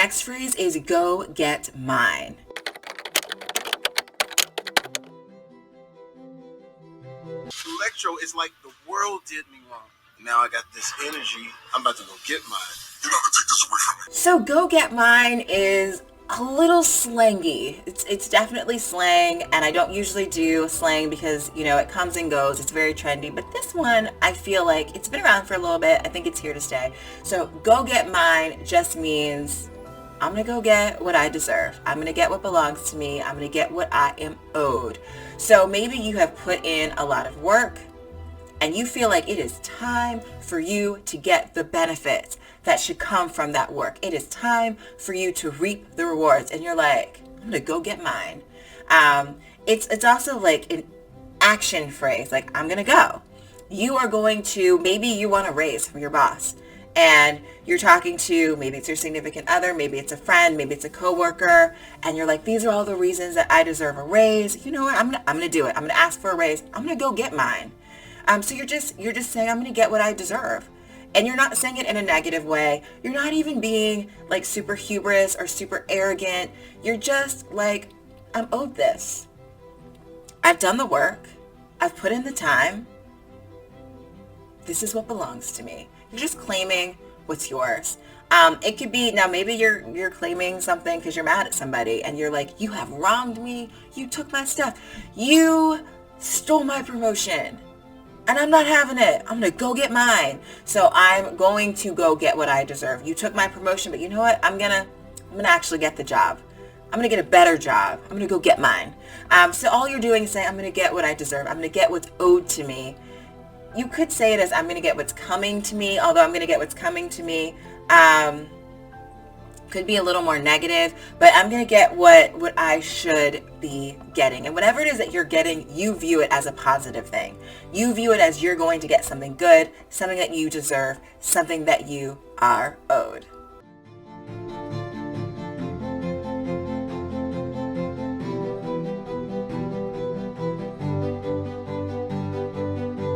next phrase is go get mine. Electro is like the world did me wrong. Now I got this energy. I'm about to go get mine. You're not gonna take this away from me. So go get mine is a little slangy. It's definitely slang, and I don't usually do slang because, you know, it comes and goes. It's very trendy. But this one, I feel like it's been around for a little bit. I think it's here to stay. So go get mine just means I'm going to go get what I deserve. I'm going to get what belongs to me. I'm going to get what I am owed. So maybe you have put in a lot of work and you feel like it is time for you to get the benefits that should come from that work. It is time for you to reap the rewards. And you're like, I'm going to go get mine. It's also like an action phrase, like I'm going to go. You are going to, maybe you want a raise from your boss. And you're talking to, maybe it's your significant other, maybe it's a friend, maybe it's a coworker, and you're like, these are all the reasons that I deserve a raise. You know what? I'm gonna do it. I'm gonna ask for a raise. I'm gonna go get mine. So you're just saying I'm gonna get what I deserve. And you're not saying it in a negative way. You're not even being like super hubris or super arrogant. You're just like, I'm owed this. I've done the work. I've put in the time. This is what belongs to me. You're just claiming what's yours. It could be, now maybe you're claiming something because you're mad at somebody and you're like, you have wronged me. You took my stuff. You stole my promotion and I'm not having it. I'm going to go get mine. So I'm going to go get what I deserve. You took my promotion, but you know what? I'm going to actually get the job. I'm going to get a better job. I'm going to go get mine. So all you're doing is saying, I'm going to get what I deserve. I'm going to get what's owed to me. You could say it as I'm going to get what's coming to me, although I'm going to get what's coming to me could be a little more negative, but I'm going to get what I should be getting. And whatever it is that you're getting, you view it as a positive thing. You view it as you're going to get something good, something that you deserve, something that you are owed.